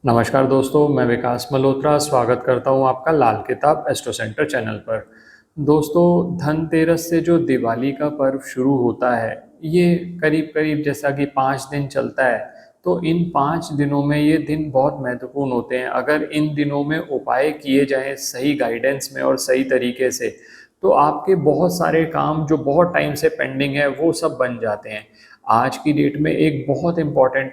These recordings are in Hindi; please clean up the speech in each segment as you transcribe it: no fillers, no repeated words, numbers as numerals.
नमस्कार दोस्तों, मैं विकास मल्होत्रा स्वागत करता हूं आपका लाल किताब एस्ट्रो सेंटर चैनल पर। दोस्तों, धनतेरस से जो दिवाली का पर्व शुरू होता है, ये करीब करीब जैसा कि 5 दिन चलता है। तो इन 5 दिनों में ये दिन बहुत महत्वपूर्ण होते हैं। अगर इन दिनों में उपाय किए जाएं सही गाइडेंस में और सही तरीके से, तो आपके बहुत सारे काम जो बहुत टाइम से पेंडिंग है वो सब बन जाते हैं। आज की डेट में एक बहुत इम्पॉर्टेंट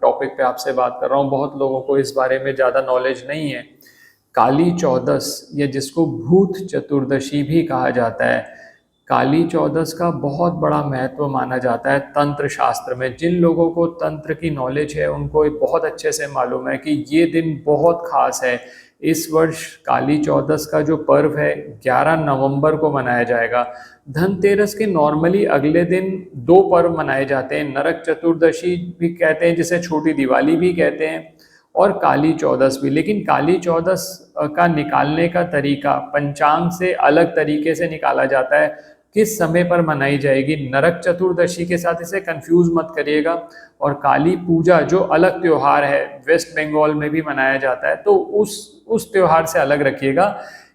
टॉपिक पे आपसे बात कर रहा हूँ। बहुत लोगों को इस बारे में ज़्यादा नॉलेज नहीं है। काली चौदस, या जिसको भूत चतुर्दशी भी कहा जाता है, काली चौदस का बहुत बड़ा महत्व माना जाता है तंत्र शास्त्र में। जिन लोगों को तंत्र की नॉलेज है उनको ये बहुत अच्छे से मालूम है कि ये दिन बहुत खास है। इस वर्ष काली चौदस का जो पर्व है 11 नवंबर को मनाया जाएगा। धनतेरस के नॉर्मली अगले दिन दो पर्व मनाए जाते हैं। नरक चतुर्दशी भी कहते हैं, जिसे छोटी दिवाली भी कहते हैं, और काली चौदस भी। लेकिन काली चौदस का निकालने का तरीका पंचांग से अलग तरीके से निकाला जाता है। किस समय पर मनाई जाएगी, नरक चतुर्दशी के साथ इसे कंफ्यूज मत करिएगा। और काली पूजा जो अलग त्योहार है, वेस्ट बंगाल में भी मनाया जाता है, तो उस त्योहार से अलग रखिएगा।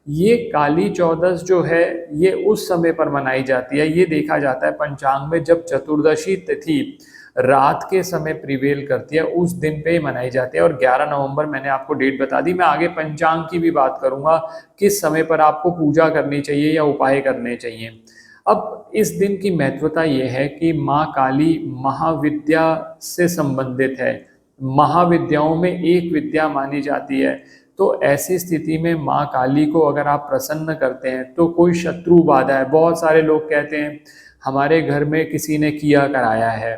ये काली चौदस जो है ये उस समय पर मनाई जाती है। ये देखा जाता है पंचांग में, जब चतुर्दशी तिथि रात के समय प्रिवेल करती है उस दिन पे ही मनाई जाती है। और 11 नवंबर मैंने आपको डेट बता दी। मैं आगे पंचांग की भी बात करूंगा, किस समय पर आपको पूजा करनी चाहिए या उपाय करने चाहिए। अब इस दिन की महत्वता यह है कि माँ काली महाविद्या से संबंधित है। महाविद्याओं में एक विद्या मानी जाती है। तो ऐसी स्थिति में माँ काली को अगर आप प्रसन्न करते हैं तो कोई शत्रु बाधा है। बहुत सारे लोग कहते हैं हमारे घर में किसी ने किया कराया है,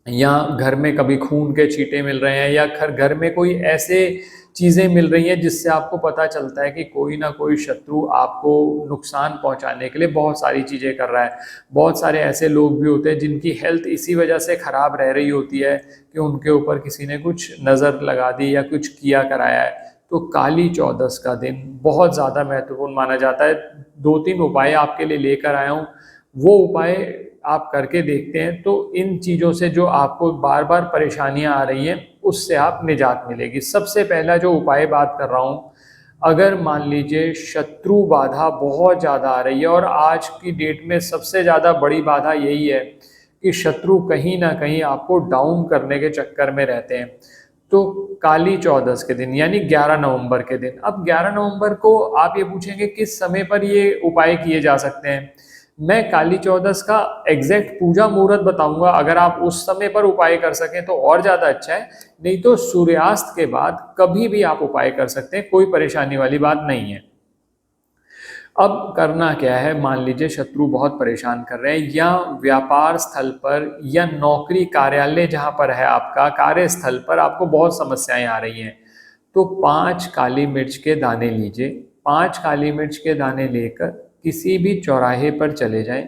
या घर में कभी खून के छींटे मिल रहे हैं, या घर में कोई ऐसे चीज़ें मिल रही हैं जिससे आपको पता चलता है कि कोई ना कोई शत्रु आपको नुकसान पहुंचाने के लिए बहुत सारी चीज़ें कर रहा है। बहुत सारे ऐसे लोग भी होते हैं जिनकी हेल्थ इसी वजह से ख़राब रह रही होती है कि उनके ऊपर किसी ने कुछ नज़र लगा दी या कुछ किया कराया है। तो काली चौदस का दिन बहुत ज़्यादा महत्वपूर्ण माना जाता है। 2-3 उपाय आपके लिए लेकर आया हूँ, वो उपाय आप करके देखते हैं तो इन चीज़ों से जो आपको बार बार परेशानियां आ रही हैं उससे आप निजात मिलेगी। सबसे पहला जो उपाय बात कर रहा हूँ, अगर मान लीजिए शत्रु बाधा बहुत ज़्यादा आ रही है, और आज की डेट में सबसे ज़्यादा बड़ी बाधा यही है कि शत्रु कहीं ना कहीं आपको डाउन करने के चक्कर में रहते हैं। तो काली चौदस के दिन यानी 11 नवंबर के दिन, अब 11 नवंबर को आप ये पूछेंगे किस समय पर ये उपाय किए जा सकते हैं। मैं काली चौदस का एग्जैक्ट पूजा मुहूर्त बताऊंगा। अगर आप उस समय पर उपाय कर सकें तो और ज़्यादा अच्छा है, नहीं तो सूर्यास्त के बाद कभी भी आप उपाय कर सकते हैं, कोई परेशानी वाली बात नहीं है। अब करना क्या है, मान लीजिए शत्रु बहुत परेशान कर रहे हैं, या व्यापार स्थल पर या नौकरी कार्यालय जहां पर है आपका कार्यस्थल पर आपको बहुत समस्याएं आ रही हैं, तो 5 काली मिर्च के दाने लीजिए। 5 काली मिर्च के दाने लेकर किसी भी चौराहे पर चले जाएं।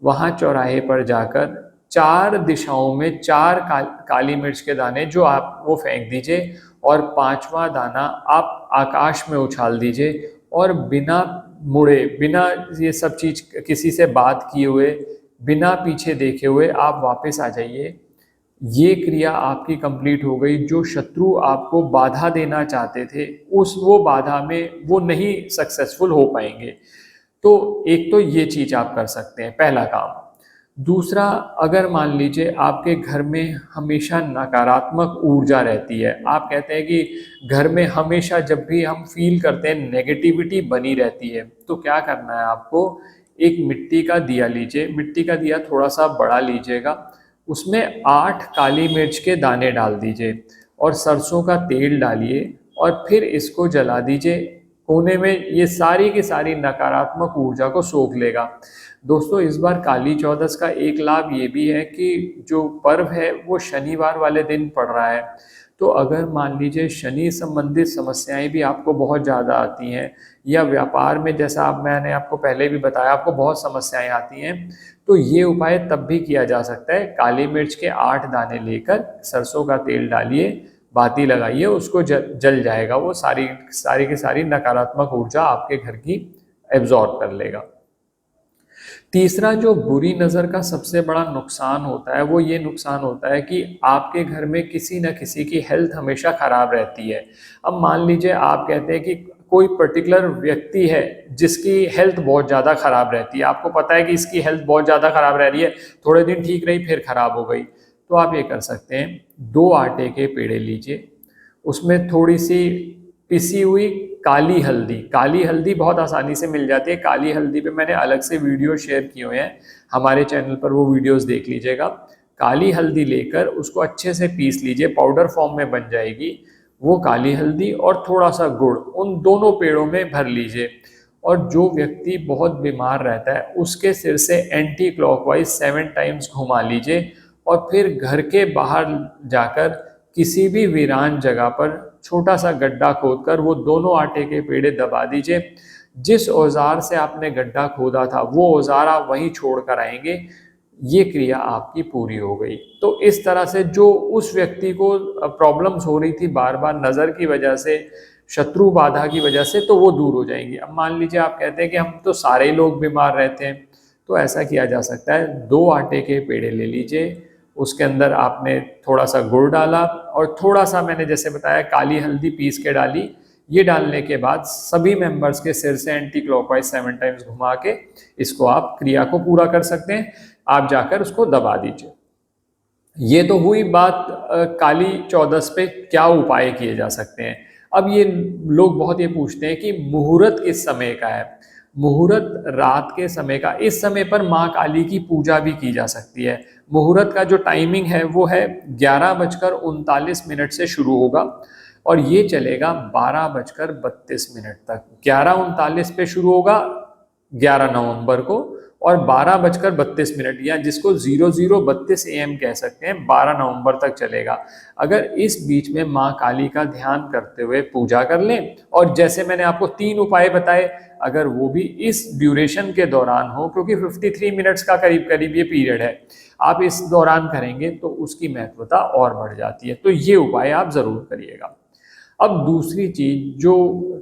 वहां चौराहे पर जाकर 4 दिशाओं में 4 काली मिर्च के दाने जो आप वो फेंक दीजिए, और 5वां दाना आप आकाश में उछाल दीजिए। और बिना मुड़े, बिना ये सब चीज किसी से बात किए हुए, बिना पीछे देखे हुए आप वापस आ जाइए। ये क्रिया आपकी कंप्लीट हो गई। जो शत्रु आपको बाधा देना चाहते थे उस वो बाधा में वो नहीं सक्सेसफुल हो पाएंगे। तो एक तो ये चीज आप कर सकते हैं, पहला काम। दूसरा, अगर मान लीजिए आपके घर में हमेशा नकारात्मक ऊर्जा रहती है, आप कहते हैं कि घर में हमेशा जब भी हम फील करते हैं नेगेटिविटी बनी रहती है, तो क्या करना है आपको, एक मिट्टी का दिया लीजिए। मिट्टी का दिया थोड़ा सा बड़ा लीजिएगा, उसमें 8 काली मिर्च के दाने डाल दीजिए और सरसों का तेल डालिए, और फिर इसको जला दीजिए कोने में। ये सारी की सारी नकारात्मक ऊर्जा को सोख लेगा। दोस्तों, इस बार काली चौदस का एक लाभ ये भी है कि जो पर्व है वो शनिवार वाले दिन पड़ रहा है। तो अगर मान लीजिए शनि संबंधित समस्याएं भी आपको बहुत ज़्यादा आती हैं, या व्यापार में जैसा आप मैंने आपको पहले भी बताया आपको बहुत समस्याएं आती हैं, तो ये उपाय तब भी किया जा सकता है। काली मिर्च के 8 दाने लेकर सरसों का तेल डालिए, बाती लगाइए, उसको जल जाएगा। वो सारी सारी की सारी नकारात्मक ऊर्जा आपके घर की एब्जॉर्ब कर लेगा। तीसरा जो बुरी नज़र का सबसे बड़ा नुकसान होता है वो ये नुकसान होता है कि आपके घर में किसी न किसी की हेल्थ हमेशा ख़राब रहती है। अब मान लीजिए आप कहते हैं कि कोई पर्टिकुलर व्यक्ति है जिसकी हेल्थ बहुत ज़्यादा ख़राब रहती है, आपको पता है कि इसकी हेल्थ बहुत ज़्यादा ख़राब रह रही है, थोड़े दिन ठीक रही फिर ख़राब हो गई, तो आप ये कर सकते हैं, 2 आटे के पेड़े लीजिए, उसमें थोड़ी-सी पिसी हुई काली हल्दी बहुत आसानी से मिल जाती है। काली हल्दी पे मैंने अलग से वीडियो शेयर किए हुए हैं, हमारे चैनल पर वो वीडियोस देख लीजिएगा। काली हल्दी लेकर उसको अच्छे से पीस लीजिए, पाउडर फॉर्म में बन जाएगी। वो काली हल्दी और थोड़ा-सा गुड़ उन दोनों पेड़ों में भर लीजिए और जो व्यक्ति बहुत बीमार रहता है उसके सिर से एंटी क्लॉकवाइज 7 टाइम्स घुमा लीजिए और फिर घर के बाहर जाकर किसी भी वीरान जगह पर छोटा सा गड्ढा खोदकर वो दोनों आटे के पेड़े दबा दीजिए। जिस औजार से आपने गड्ढा खोदा था वो औजार आप वहीं छोड़ कर आएंगे, ये क्रिया आपकी पूरी हो गई। तो इस तरह से जो उस व्यक्ति को प्रॉब्लम्स हो रही थी बार बार नज़र की वजह से, शत्रु बाधा की वजह से, तो वो दूर हो जाएंगी। अब मान लीजिए आप कहते हैं कि हम तो सारे लोग बीमार रहते हैं, तो ऐसा किया जा सकता है, 2 आटे के पेड़े ले लीजिए, उसके अंदर आपने थोड़ा सा गुड़ डाला और थोड़ा सा मैंने जैसे बताया काली हल्दी पीस के डाली। ये डालने के बाद सभी मेंबर्स के सिर से एंटी क्लॉकवाइज 7 टाइम्स घुमा के इसको आप क्रिया को पूरा कर सकते हैं। आप जाकर उसको दबा दीजिए। ये तो हुई बात काली चौदस पे क्या उपाय किए जा सकते हैं। अब ये लोग बहुत ये पूछते हैं कि मुहूर्त किस समय का है। मुहूर्त रात के समय का, इस समय पर माँ काली की पूजा भी की जा सकती है। मुहूर्त का जो टाइमिंग है वो है 11:39 से शुरू होगा और ये चलेगा 12:32 तक। 11:39 पे शुरू होगा 11 नवंबर को और 12:32 या जिसको 00:32 AM कह सकते हैं, 12 नवंबर तक चलेगा। अगर इस बीच में माँ काली का ध्यान करते हुए पूजा कर लें और जैसे मैंने आपको 3 उपाय बताए, अगर वो भी इस ड्यूरेशन के दौरान हो, क्योंकि 53 मिनट्स का करीब करीब ये पीरियड है, आप इस दौरान करेंगे तो उसकी महत्वता और बढ़ जाती है। तो ये उपाय आप जरूर करिएगा। अब दूसरी चीज, जो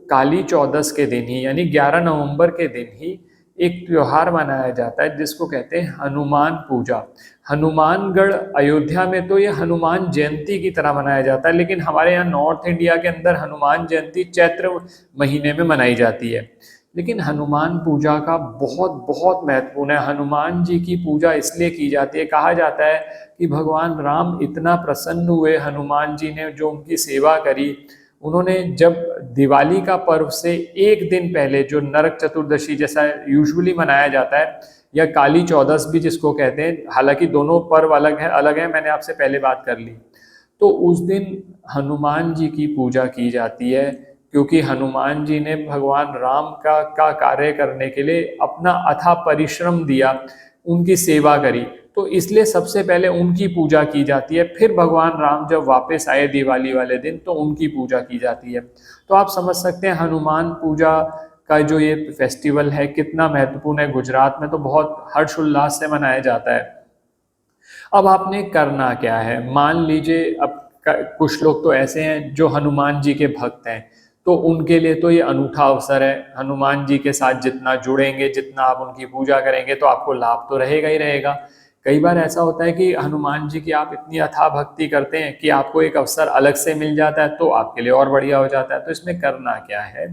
काली चौदस के दिन ही यानी 11 नवंबर के दिन ही एक त्योहार मनाया जाता है जिसको कहते हैं हनुमान पूजा। हनुमानगढ़ अयोध्या में तो ये हनुमान जयंती की तरह मनाया जाता है, लेकिन हमारे यहाँ नॉर्थ इंडिया के अंदर हनुमान जयंती चैत्र महीने में मनाई जाती है। लेकिन हनुमान पूजा का बहुत बहुत महत्वपूर्ण है। हनुमान जी की पूजा इसलिए की जाती है, कहा जाता है कि भगवान राम इतना प्रसन्न हुए हनुमान जी ने जो उनकी सेवा करी। उन्होंने जब दिवाली का पर्व से एक दिन पहले, जो नरक चतुर्दशी जैसा यूजुअली मनाया जाता है या काली चौदस भी जिसको कहते हैं, हालांकि दोनों पर्व अलग है, मैंने आपसे पहले बात कर ली, तो उस दिन हनुमान जी की पूजा की जाती है क्योंकि हनुमान जी ने भगवान राम का कार्य करने के लिए अपना अथाह परिश्रम दिया, उनकी सेवा करी, तो इसलिए सबसे पहले उनकी पूजा की जाती है। फिर भगवान राम जब वापस आए दिवाली वाले दिन तो उनकी पूजा की जाती है। तो आप समझ सकते हैं हनुमान पूजा का जो ये फेस्टिवल है कितना महत्वपूर्ण है। गुजरात में तो बहुत हर्षोल्लास से मनाया जाता है। अब आपने करना क्या है, मान लीजिए अब कुछ लोग तो ऐसे हैं जो हनुमान जी के भक्त हैं, तो उनके लिए तो ये अनूठा अवसर है। हनुमान जी के साथ जितना जुड़ेंगे, जितना आप उनकी पूजा करेंगे, तो आपको लाभ तो रहेगा ही रहेगा। कई बार ऐसा होता है कि हनुमान जी की आप इतनी अथाह भक्ति करते हैं कि आपको एक अवसर अलग से मिल जाता है, तो आपके लिए और बढ़िया हो जाता है। तो इसमें करना क्या है,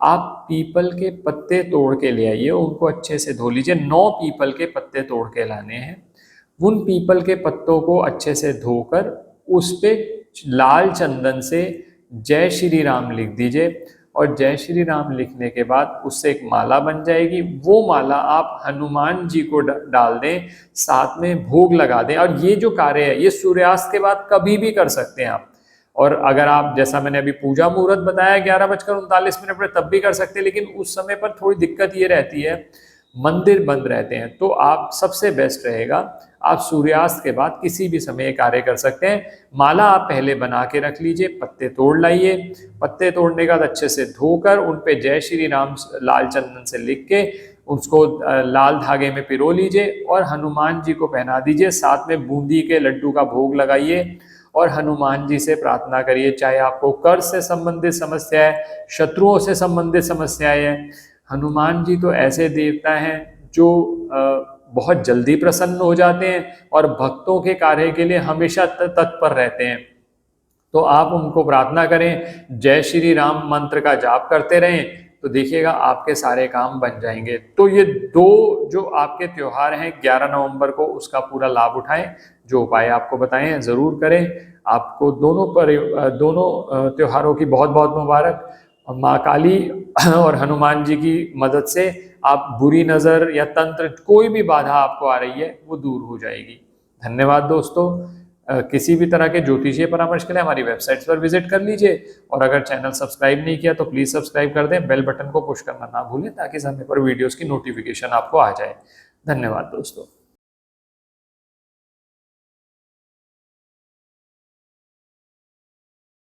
आप पीपल के पत्ते तोड़ के ले आइए, उनको अच्छे से धो लीजिए। 9 पीपल के पत्ते तोड़ के लाने हैं। उन पीपल के पत्तों को अच्छे से धोकर उस पे लाल चंदन से जय श्री राम लिख दीजिए और जय श्री राम लिखने के बाद उससे एक माला बन जाएगी। वो माला आप हनुमान जी को डाल दें, साथ में भोग लगा दें। और ये जो कार्य है ये सूर्यास्त के बाद कभी भी कर सकते हैं आप। और अगर आप, जैसा मैंने अभी पूजा मुहूर्त बताया 11:39 पर, तब भी कर सकते हैं, लेकिन उस समय पर थोड़ी दिक्कत ये रहती है, मंदिर बंद रहते हैं। तो आप सबसे बेस्ट रहेगा आप सूर्यास्त के बाद किसी भी समय कार्य कर सकते हैं। माला आप पहले बना के रख लीजिए, पत्ते तोड़ लाइए। पत्ते तोड़ने के बाद अच्छे से धोकर उन पे जय श्री राम लाल चंदन से लिख के उसको लाल धागे में पिरो लीजिए और हनुमान जी को पहना दीजिए। साथ में बूंदी के लड्डू का भोग लगाइए और हनुमान जी से प्रार्थना करिए, चाहे आपको कर्ज से संबंधित समस्या है, शत्रुओं से संबंधित समस्याएं हैं। हनुमान जी तो ऐसे देवता हैं जो बहुत जल्दी प्रसन्न हो जाते हैं और भक्तों के कार्य के लिए हमेशा तत्पर रहते हैं। तो आप उनको प्रार्थना करें, जय श्री राम मंत्र का जाप करते रहें, तो देखिएगा आपके सारे काम बन जाएंगे। तो ये दो जो आपके त्योहार हैं 11 नवंबर को, उसका पूरा लाभ उठाएं। जो उपाय आपको बताए हैं जरूर करें। आपको दोनों त्योहारों की बहुत बहुत मुबारक। माँ काली और हनुमान जी की मदद से आप बुरी नजर या तंत्र, कोई भी बाधा आपको आ रही है वो दूर हो जाएगी। धन्यवाद दोस्तों। किसी भी तरह के ज्योतिषीय परामर्श के लिए हमारी वेबसाइट पर विजिट कर लीजिए, और अगर चैनल सब्सक्राइब नहीं किया तो प्लीज सब्सक्राइब कर दें, बेल बटन को पुश करना ना भूलें ताकि समय पर वीडियोस की नोटिफिकेशन आपको आ जाए। धन्यवाद दोस्तों।